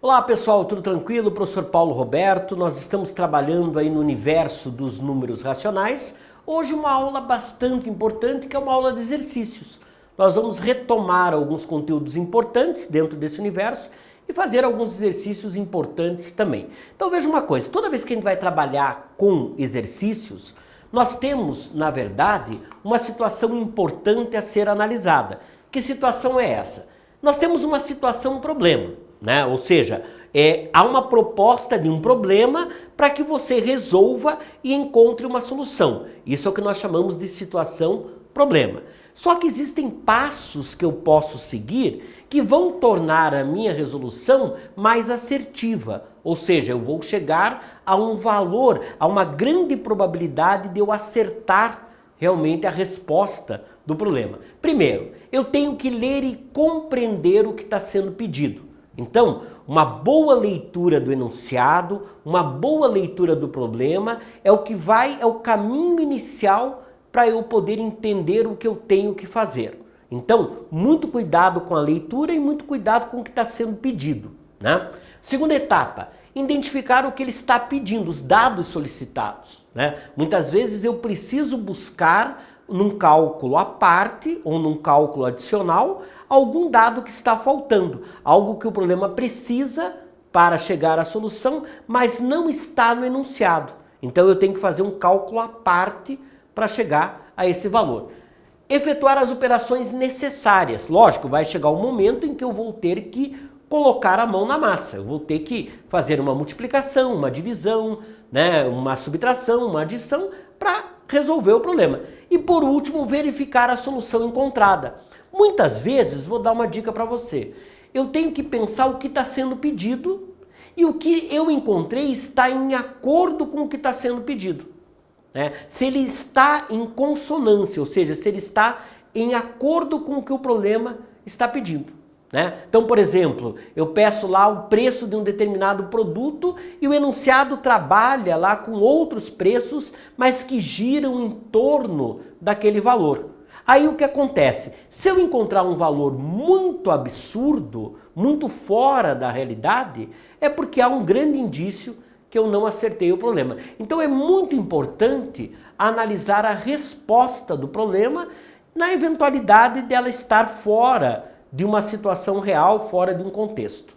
Olá pessoal, tudo tranquilo? Professor Paulo Roberto, nós estamos trabalhando aí no universo dos números racionais. Hoje uma aula bastante importante, que é uma aula de exercícios. Nós vamos retomar alguns conteúdos importantes dentro desse universo e fazer alguns exercícios importantes também. Então veja uma coisa, toda vez que a gente vai trabalhar com exercícios, nós temos, na verdade, uma situação importante a ser analisada. Que situação é essa? Nós temos uma situação, um problema, né? Ou seja, há uma proposta de um problema para que você resolva e encontre uma solução. Isso é o que nós chamamos de situação-problema. Só que existem passos que eu posso seguir que vão tornar a minha resolução mais assertiva. Ou seja, eu vou chegar a um valor, a uma grande probabilidade de eu acertar realmente a resposta do problema. Primeiro, eu tenho que ler e compreender o que está sendo pedido. Então, uma boa leitura do enunciado, uma boa leitura do problema é o caminho inicial para eu poder entender o que eu tenho que fazer. Então, muito cuidado com a leitura e muito cuidado com o que está sendo pedido, né? Segunda etapa, identificar o que ele está pedindo, os dados solicitados, né? Muitas vezes eu preciso buscar num cálculo à parte ou num cálculo adicional algum dado que está faltando, algo que o problema precisa para chegar à solução, mas não está no enunciado. Então eu tenho que fazer um cálculo à parte para chegar a esse valor. Efetuar as operações necessárias. Lógico, vai chegar um momento em que eu vou ter que colocar a mão na massa. Eu vou ter que fazer uma multiplicação, uma divisão, né, uma subtração, uma adição para resolver o problema. E por último, verificar a solução encontrada. Muitas vezes, vou dar uma dica para você, eu tenho que pensar o que está sendo pedido e o que eu encontrei está em acordo com o que está sendo pedido, né? Se ele está em consonância, ou seja, se ele está em acordo com o que o problema está pedindo, né? Então, por exemplo, eu peço lá o preço de um determinado produto e o enunciado trabalha lá com outros preços, mas que giram em torno daquele valor. Aí o que acontece? Se eu encontrar um valor muito absurdo, muito fora da realidade, é porque há um grande indício que eu não acertei o problema. Então é muito importante analisar a resposta do problema na eventualidade dela estar fora de uma situação real, fora de um contexto.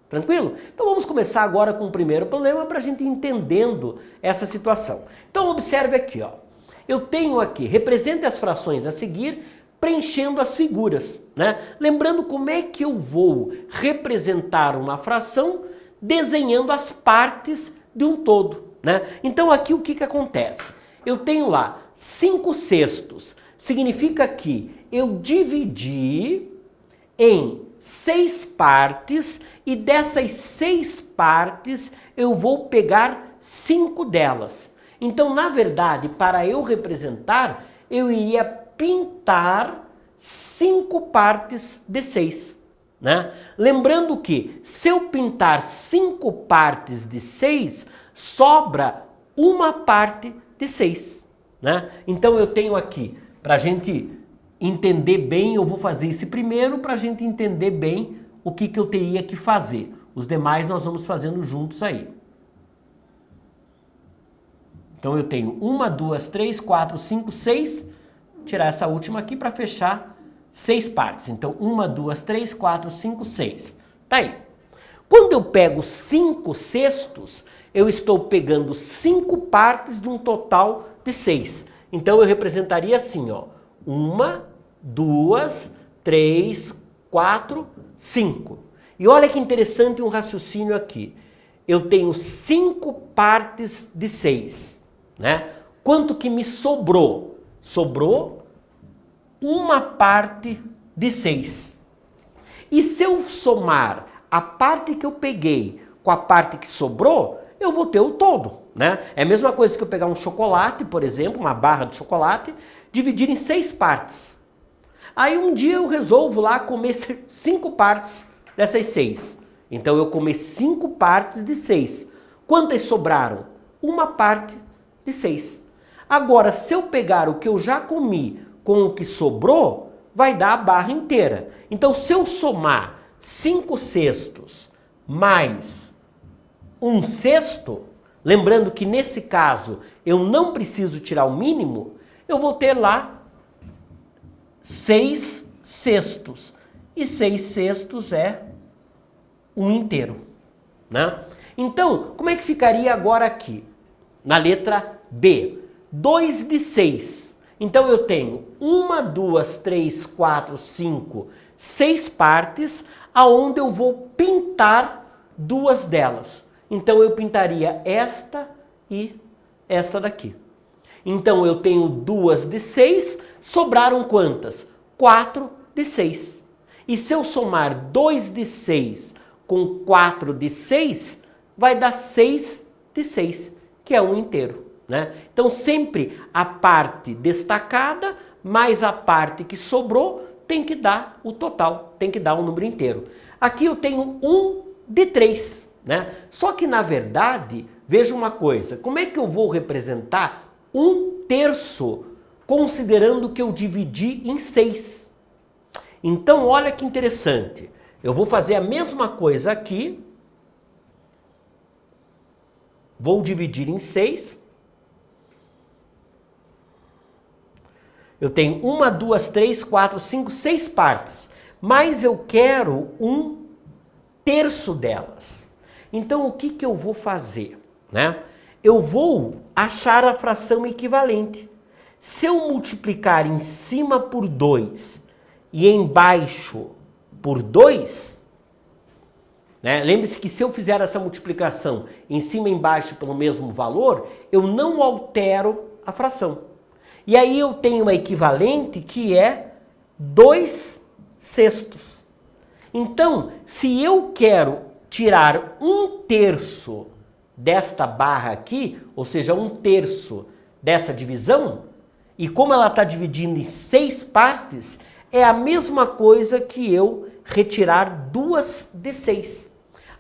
Tranquilo? Então vamos começar agora com o primeiro problema para a gente ir entendendo essa situação. Então observe aqui, ó. Eu tenho aqui, represente as frações a seguir, preenchendo as figuras, né? Lembrando como é que eu vou representar uma fração desenhando as partes de um todo, né? Então aqui o que acontece? Eu tenho lá 5/6, significa que eu dividi em 6 partes e dessas 6 partes eu vou pegar 5 delas. Então, na verdade, para eu representar, eu iria pintar 5 partes de 6, né? Lembrando que se eu pintar 5 partes de 6, sobra uma parte de 6, né? Então eu tenho aqui, para a gente entender bem, eu vou fazer esse primeiro para a gente entender bem o que eu teria que fazer. Os demais nós vamos fazendo juntos aí. Então eu tenho 1, 2, 3, 4, 5, 6. Tirar essa última aqui para fechar 6 partes. Então 1, 2, 3, 4, 5, 6. Tá aí. Quando eu pego 5/6, eu estou pegando 5 partes de um total de 6. Então eu representaria assim, ó. 1, 2, 3, 4, 5. E olha que interessante um raciocínio aqui. Eu tenho 5 partes de 6. Né? Quanto que me sobrou? Sobrou uma parte de 6. E se eu somar a parte que eu peguei com a parte que sobrou, eu vou ter o todo, né? É a mesma coisa que eu pegar um chocolate, por exemplo, uma barra de chocolate, dividir em 6 partes. Aí um dia eu resolvo lá comer 5 partes dessas 6. Então eu comi 5 partes de 6. Quantas sobraram? Uma parte de 6. Agora, se eu pegar o que eu já comi com o que sobrou, vai dar a barra inteira. Então, se eu somar 5/6 mais 1/6, lembrando que nesse caso eu não preciso tirar o mínimo, eu vou ter lá 6/6. E 6/6 é 1 inteiro, né? Então, como é que ficaria agora aqui? Na letra B, 2/6. Então eu tenho 1, 2, 3, 4, 5, 6 partes, aonde eu vou pintar 2 delas. Então eu pintaria esta e esta daqui. Então eu tenho 2/6, sobraram quantas? 4/6. E se eu somar 2/6 com 4/6, vai dar 6/6, que é 1 inteiro, né? Então sempre a parte destacada mais a parte que sobrou tem que dar o total, tem que dar o número inteiro. Aqui eu tenho 1/3, né? Só que na verdade, veja uma coisa, como é que eu vou representar 1/3 considerando que eu dividi em 6? Então olha que interessante, eu vou fazer a mesma coisa aqui, vou dividir em 6, eu tenho 1, 2, 3, 4, 5, 6 partes, mas eu quero 1/3 delas. Então o que eu vou fazer, né? Eu vou achar a fração equivalente. Se eu multiplicar em cima por 2 e embaixo por 2, né? Lembre-se que se eu fizer essa multiplicação em cima e embaixo pelo mesmo valor, eu não altero a fração. E aí eu tenho uma equivalente que é 2/6. Então, se eu quero tirar 1/3 desta barra aqui, ou seja, 1/3 dessa divisão, e como ela está dividindo em 6 partes, é a mesma coisa que eu retirar 2/6.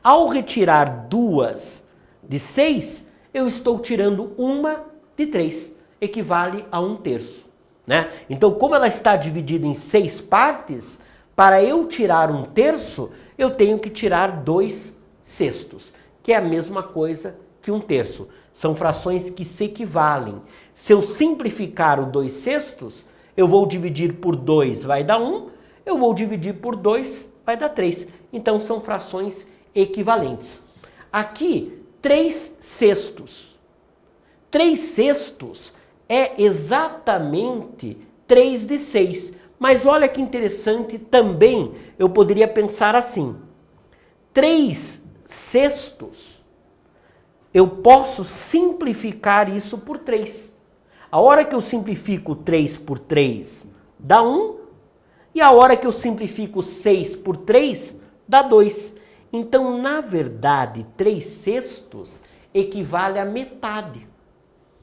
Ao retirar 2/6, eu estou tirando 1/3, equivale a 1/3, né? Então, como ela está dividida em 6 partes, para eu tirar 1/3, eu tenho que tirar 2/6, que é a mesma coisa que 1/3. São frações que se equivalem. Se eu simplificar o 2/6, eu vou dividir por 2, vai dar 1. Eu vou dividir por 2, vai dar 3. Então, são frações equivalentes. Aqui, 3/6. 3/6 é exatamente 3/6. Mas olha que interessante também, eu poderia pensar assim. 3/6, eu posso simplificar isso por 3. A hora que eu simplifico 3 por 3, dá 1. E a hora que eu simplifico 6 por 3, dá 2. Então, na verdade, 3/6 equivale a metade.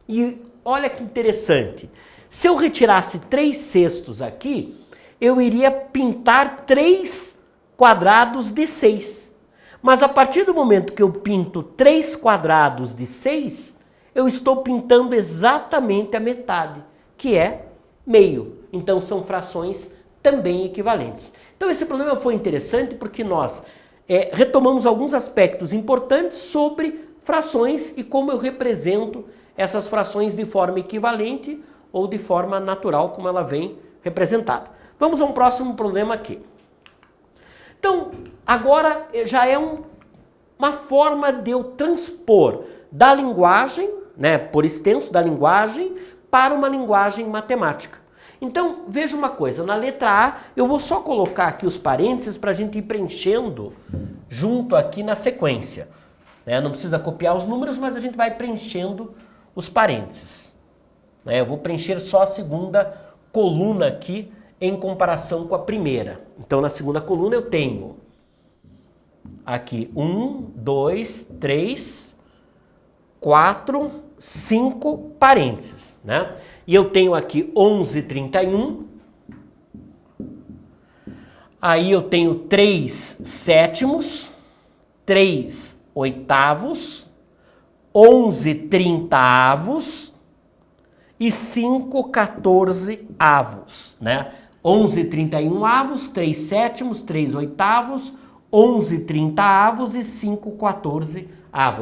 E olha que interessante. Se eu retirasse 3/6 aqui, eu iria pintar 3 quadrados de 6. Mas a partir do momento que eu pinto 3 quadrados de 6, eu estou pintando exatamente a metade, que é meio. Então são frações também equivalentes. Então esse problema foi interessante porque nós retomamos alguns aspectos importantes sobre frações e como eu represento essas frações de forma equivalente ou de forma natural, como ela vem representada. Vamos a um próximo problema aqui. Então, agora já é uma forma de eu transpor da linguagem, né, por extenso da linguagem, para uma linguagem matemática. Então, veja uma coisa, na letra A, eu vou só colocar aqui os parênteses para a gente ir preenchendo junto aqui na sequência. Né? Não precisa copiar os números, mas a gente vai preenchendo os parênteses. Eu vou preencher só a segunda coluna aqui em comparação com a primeira. Então, na segunda coluna eu tenho aqui 1, 2, 3, 4, 5 parênteses, né? E eu tenho aqui 11/31. Aí eu tenho 3/7, 3/8, 11/30 e 5/14, né? 11/31, 3/7, 3/8, 11/30 e 5/14.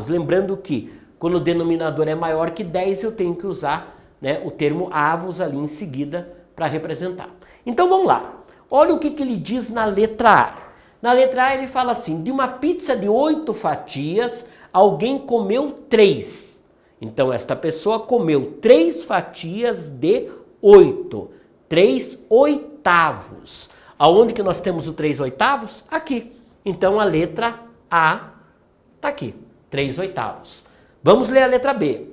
Lembrando que quando o denominador é maior que 10, eu tenho que usar, né, o termo avos ali em seguida para representar. Então vamos lá. Olha o que ele diz na letra A. Na letra A ele fala assim, de uma pizza de 8 fatias, alguém comeu 3. Então esta pessoa comeu 3 fatias de 8. 3/8. Aonde que nós temos o 3/8? Aqui. Então a letra A está aqui, 3/8. Vamos ler a letra B.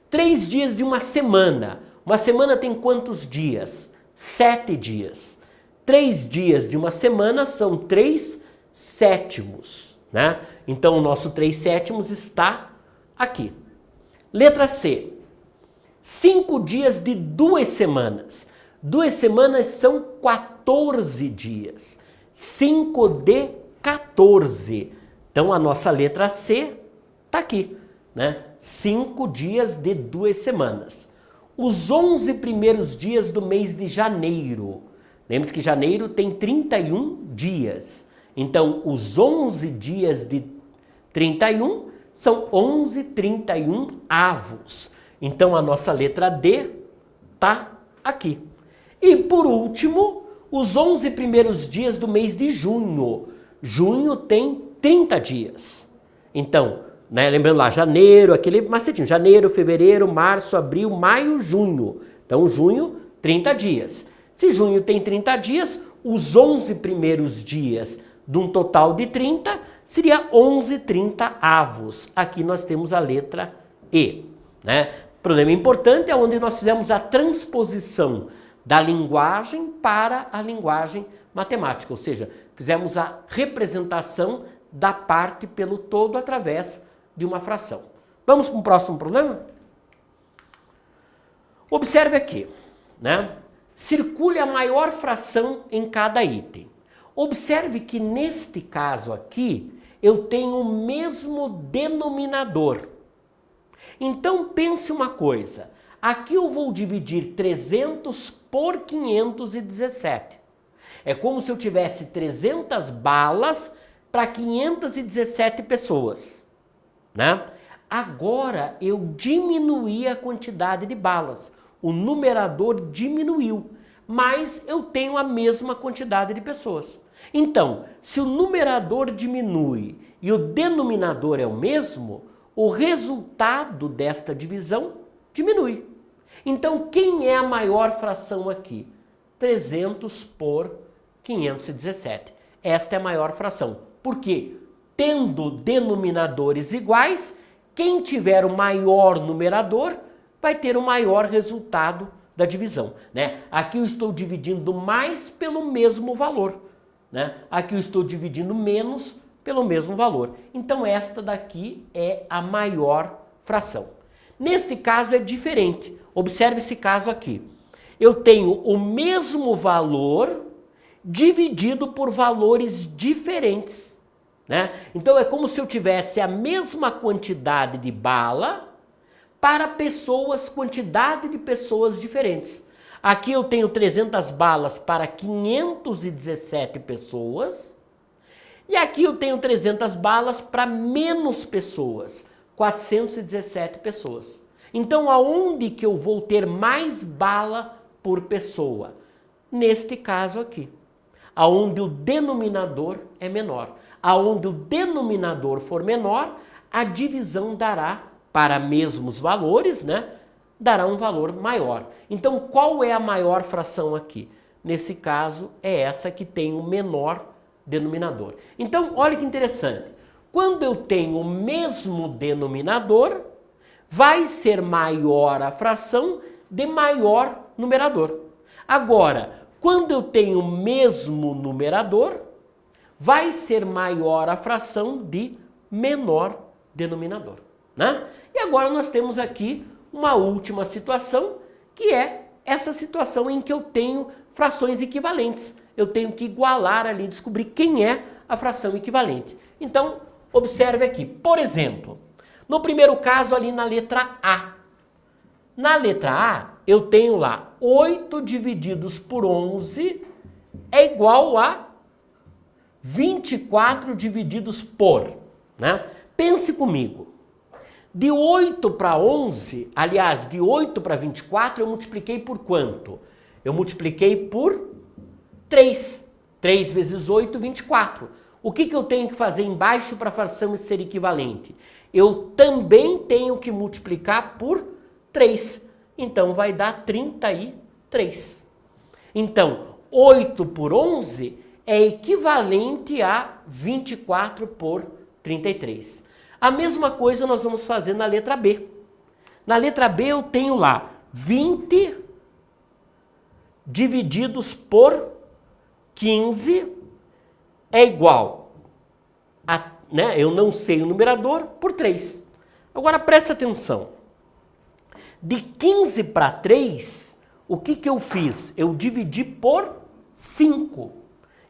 3 dias de uma semana. Uma semana tem quantos dias? 7 dias. 3 dias de uma semana são 3/7, né? Então o nosso 3/7 está aqui. Letra C. 5 dias de 2 semanas. 2 semanas são 14 dias. 5 de 14. Então a nossa letra C está aqui, né? 5 dias de 2 semanas. Os 11 primeiros dias do mês de janeiro. Lembre-se que janeiro tem 31 dias. Então os 11 dias de 31 são 11/31. Então a nossa letra D está aqui. E por último, os 11 primeiros dias do mês de junho. Junho tem 30 dias. Então, né, lembrando lá, janeiro, aquele macetinho, janeiro, fevereiro, março, abril, maio, junho. Então junho, 30 dias. Se junho tem 30 dias, os 11 primeiros dias de um total de 30 seria 11/30. Aqui nós temos a letra E, né? Problema importante é onde nós fizemos a transposição da linguagem para a linguagem matemática, ou seja, fizemos a representação da parte pelo todo através de uma fração. Vamos para o próximo problema? Observe aqui, né? Circule a maior fração em cada item. Observe que neste caso aqui, eu tenho o mesmo denominador. Então pense uma coisa, aqui eu vou dividir 300 por 517. É como se eu tivesse 300 balas para 517 pessoas, né? Agora eu diminuí a quantidade de balas, o numerador diminuiu, mas eu tenho a mesma quantidade de pessoas. Então, se o numerador diminui e o denominador é o mesmo, o resultado desta divisão diminui. Então, quem é a maior fração aqui? 300 por 517. Esta é a maior fração. Por quê? Tendo denominadores iguais, quem tiver o maior numerador vai ter o maior resultado da divisão, né? Aqui eu estou dividindo mais pelo mesmo valor, né? Aqui eu estou dividindo menos pelo mesmo valor. Então esta daqui é a maior fração. Neste caso é diferente. Observe esse caso aqui. Eu tenho o mesmo valor dividido por valores diferentes, né? Então é como se eu tivesse a mesma quantidade de bala para pessoas, quantidade de pessoas diferentes. Aqui eu tenho 300 balas para 517 pessoas. E aqui eu tenho 300 balas para menos pessoas, 417 pessoas. Então aonde que eu vou ter mais bala por pessoa? Neste caso aqui, aonde o denominador é menor. Aonde o denominador for menor, a divisão dará, para mesmos valores, né, dará um valor maior. Então qual é a maior fração aqui? Nesse caso é essa que tem o menor denominador. Então, olha que interessante. Quando eu tenho o mesmo denominador, vai ser maior a fração de maior numerador. Agora, quando eu tenho o mesmo numerador, vai ser maior a fração de menor denominador, né? E agora nós temos aqui uma última situação, que é essa situação em que eu tenho frações equivalentes. Eu tenho que igualar ali, descobrir quem é a fração equivalente. Então, observe aqui. Por exemplo, no primeiro caso ali na letra A. Na letra A, eu tenho lá 8 divididos por 11 é igual a 24 divididos por, né? Pense comigo. De 8 para 11, aliás, de 8 para 24, eu multipliquei por quanto? Eu multipliquei por 3. 3 vezes 8, 24. O que eu tenho que fazer embaixo para a fração ser equivalente? Eu também tenho que multiplicar por 3. Então, vai dar 33. Então, 8 por 11 é equivalente a 24 por 33. A mesma coisa nós vamos fazer na letra B. Na letra B eu tenho lá 20 divididos por 15 é igual a, né, eu não sei o numerador, por 3. Agora presta atenção. De 15 para 3, o que eu fiz? Eu dividi por 5.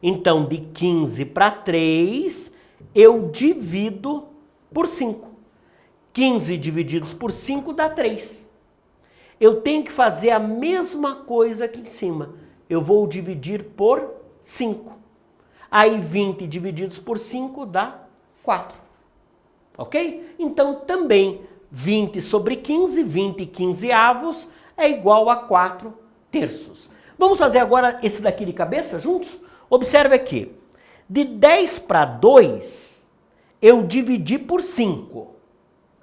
Então, de 15 para 3, eu divido por 5. 15 divididos por 5 dá 3. Eu tenho que fazer a mesma coisa aqui em cima. Eu vou dividir por 5. Aí 20 divididos por 5 dá 4. Ok? Então também 20 sobre 15, 20 quinzeavos é igual a 4 terços. Vamos fazer agora esse daqui de cabeça juntos? Observe aqui. De 10 para 2, eu dividi por 5.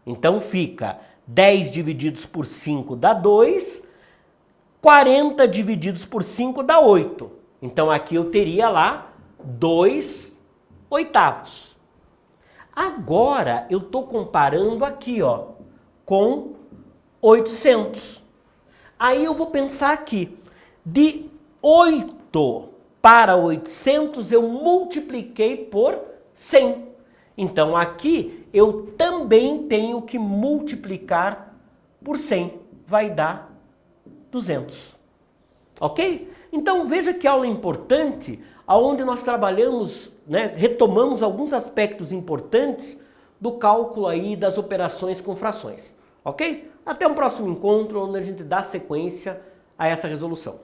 Então fica 10 divididos por 5 dá 2, 40 divididos por 5 dá 8. Então aqui eu teria lá 2 oitavos. Agora eu estou comparando aqui, ó, com 800. Aí eu vou pensar aqui, de 8 para 800 eu multipliquei por 100. Então aqui eu também tenho que multiplicar por 100. Vai dar 200. Ok? Então veja que aula importante, onde nós trabalhamos, né, retomamos alguns aspectos importantes do cálculo aí das operações com frações. Ok? Até um próximo encontro onde a gente dá sequência a essa resolução.